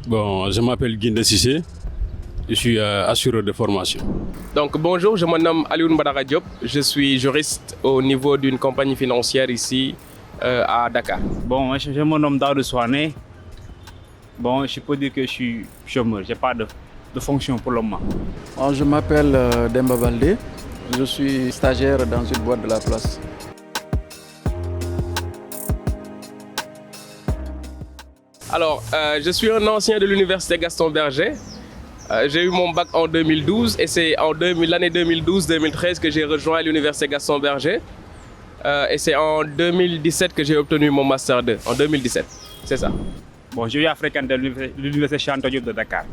Bon, je m'appelle Guinde Sissé, je suis assureur de formation. Donc bonjour, je me nomme Alioune Badara Diop, je suis juriste au niveau d'une compagnie financière ici à Dakar. Bon, je me nomme Daoud Souane. Bon, je peux dire que je suis chômeur, je n'ai pas de fonction pour le moment. Je m'appelle Demba Baldé, je suis stagiaire dans une boîte de la place. Alors, je suis un ancien de l'université Gaston Berger. J'ai eu mon bac en 2012 et c'est en l'année 2012-2013 que j'ai rejoint l'université Gaston Berger. Et c'est en 2017 que j'ai obtenu mon Master 2, en 2017, c'est ça. Bon, j'ai eu à fréquenter l'université Cheikh Anta Diop de Dakar.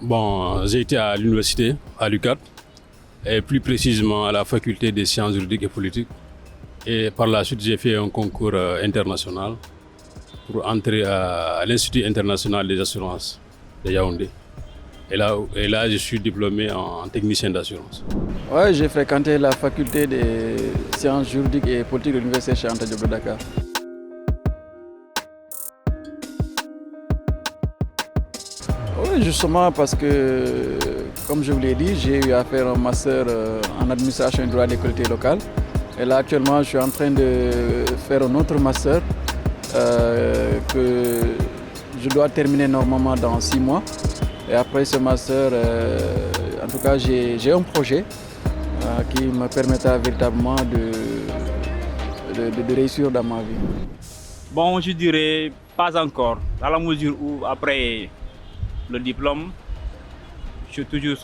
Bon, j'ai été à l'université, à l'UCAD, et plus précisément à la faculté des sciences juridiques et politiques. Et par la suite, j'ai fait un concours international pour entrer à l'Institut international des assurances de Yaoundé. Et là, je suis diplômé en technicien d'assurance. Ouais, j'ai fréquenté la faculté des sciences juridiques et politiques de l'université Cheikh Anta Diop de Dakar. Oui, justement parce que, comme je vous l'ai dit, j'ai eu à faire un master en administration et droit des collectivités locales. Et là, actuellement, je suis en train de faire un autre master que je dois terminer normalement dans 6 mois. Et après ce master, en tout cas, j'ai un projet qui me permettra véritablement de réussir dans ma vie. Bon, je dirais pas encore, dans la mesure où après le diplôme, je suis toujours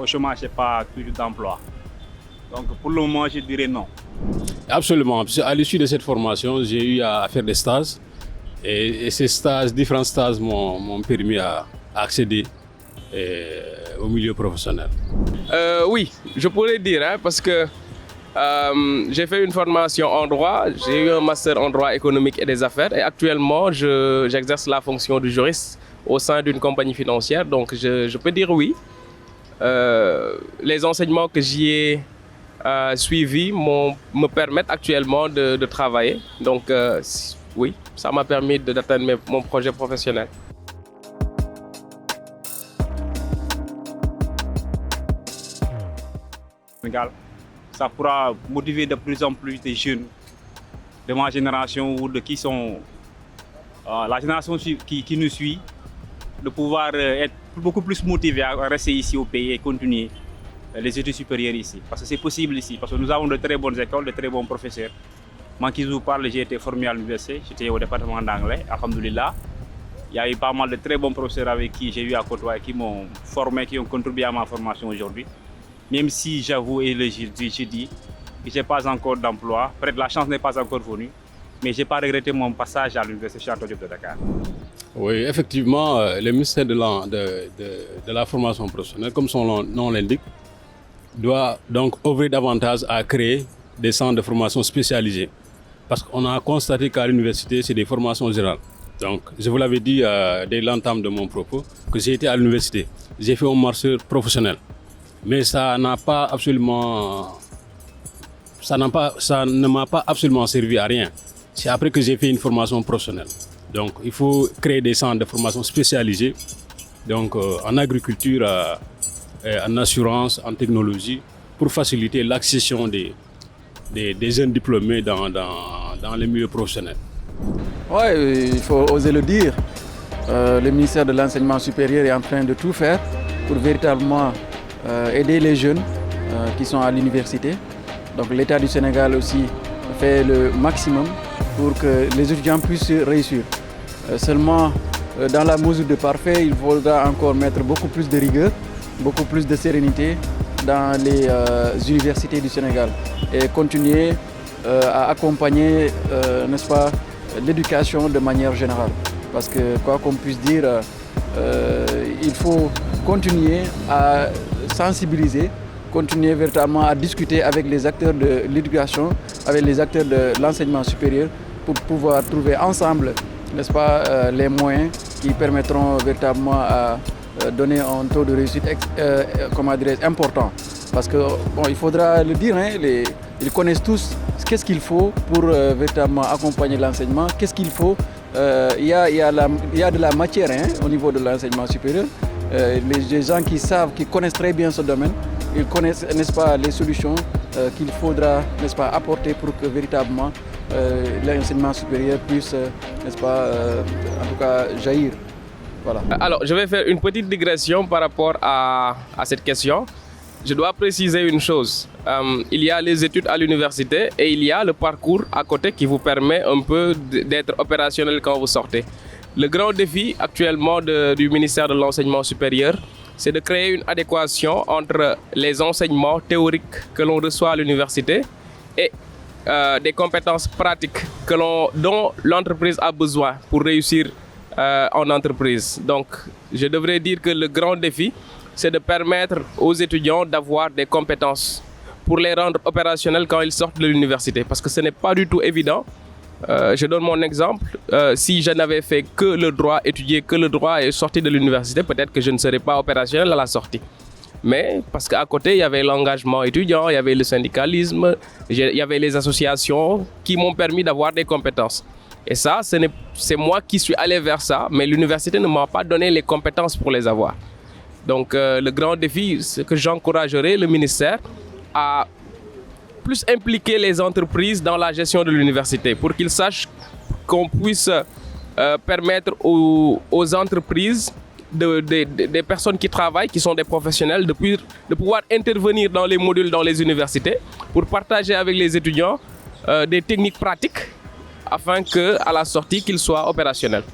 au chômage et pas toujours d'emploi. Donc pour le moment, je dirais non. Absolument. À l'issue de cette formation, j'ai eu à faire des stages. Et ces stages, différents stages m'ont permis à accéder au milieu professionnel. Oui, je pourrais dire, hein, parce que j'ai fait une formation en droit, j'ai eu un master en droit économique et des affaires et actuellement j'exerce la fonction de juriste au sein d'une compagnie financière, donc je peux dire oui. Les enseignements que j'y ai suivis me permettent actuellement de travailler, donc oui, ça m'a permis d'atteindre mon projet professionnel. Ça pourra motiver de plus en plus des jeunes de ma génération ou de qui sont la génération qui nous suit, de pouvoir être beaucoup plus motivés à rester ici au pays et continuer les études supérieures ici. Parce que c'est possible ici, parce que nous avons de très bonnes écoles, de très bons professeurs. Moi qui vous parle, j'ai été formé à l'université, j'étais au département d'anglais, alhamdoulilah. Il y a eu pas mal de très bons professeurs avec qui j'ai eu à côtoyer, qui m'ont formé, qui ont contribué à ma formation aujourd'hui. Même si j'avoue et je dis que je n'ai pas encore d'emploi, peut-être la chance n'est pas encore venue, mais je n'ai pas regretté mon passage à l'université Cheikh Anta Diop de Dakar. Oui, effectivement, le ministère de la formation professionnelle, comme son nom l'indique, doit donc ouvrir davantage à créer des centres de formation spécialisés. Parce qu'on a constaté qu'à l'université, c'est des formations générales. Donc, je vous l'avais dit dès l'entame de mon propos, que j'ai été à l'université. J'ai fait un master professionnel. Mais ça ne m'a pas absolument servi à rien. C'est après que j'ai fait une formation professionnelle. Donc, il faut créer des centres de formation spécialisés, donc en agriculture, en assurance, en technologie, pour faciliter l'accession des jeunes diplômés dans les milieux professionnels. Oui, il faut oser le dire. Le ministère de l'Enseignement supérieur est en train de tout faire pour véritablement aider les jeunes qui sont à l'université. Donc l'État du Sénégal aussi fait le maximum pour que les étudiants puissent réussir. Seulement, dans la mesure de parfait, il faudra encore mettre beaucoup plus de rigueur, beaucoup plus de sérénité dans les universités du Sénégal et continuer à accompagner, n'est-ce pas, l'éducation de manière générale. Parce que quoi qu'on puisse dire, il faut continuer à sensibiliser, continuer véritablement à discuter avec les acteurs de l'éducation, avec les acteurs de l'enseignement supérieur pour pouvoir trouver ensemble, n'est-ce pas, les moyens qui permettront véritablement à donner un taux de réussite important. Parce que, bon, il faudra le dire, hein, ils connaissent tous qu'est-ce qu'il faut pour véritablement accompagner l'enseignement, qu'est-ce qu'il faut il y a de la matière au niveau de l'enseignement supérieur. Les gens qui savent, qui connaissent très bien ce domaine, ils connaissent, n'est-ce pas, les solutions qu'il faudra, n'est-ce pas, apporter pour que véritablement l'enseignement supérieur puisse, n'est-ce pas, en tout cas, jaillir. Voilà. Alors, je vais faire une petite digression par rapport à cette question. Je dois préciser une chose. Il y a les études à l'université et il y a le parcours à côté qui vous permet un peu d'être opérationnel quand vous sortez. Le grand défi actuellement du ministère de l'Enseignement supérieur, c'est de créer une adéquation entre les enseignements théoriques que l'on reçoit à l'université et des compétences pratiques dont l'entreprise a besoin pour réussir en entreprise. Donc, je devrais dire que le grand défi, c'est de permettre aux étudiants d'avoir des compétences pour les rendre opérationnels quand ils sortent de l'université. Parce que ce n'est pas du tout évident. Je donne mon exemple. Si je n'avais fait que le droit, étudié que le droit et sorti de l'université, peut-être que je ne serais pas opérationnel à la sortie. Mais parce qu'à côté, il y avait l'engagement étudiant, il y avait le syndicalisme, il y avait les associations qui m'ont permis d'avoir des compétences. Et ça, c'est moi qui suis allé vers ça, mais l'université ne m'a pas donné les compétences pour les avoir. Donc le grand défi, c'est que j'encouragerai le ministère à plus impliquer les entreprises dans la gestion de l'université pour qu'ils sachent qu'on puisse permettre aux entreprises, des personnes qui travaillent, qui sont des professionnels, de pouvoir intervenir dans les modules dans les universités pour partager avec les étudiants des techniques pratiques afin qu'à la sortie, qu'ils soient opérationnels.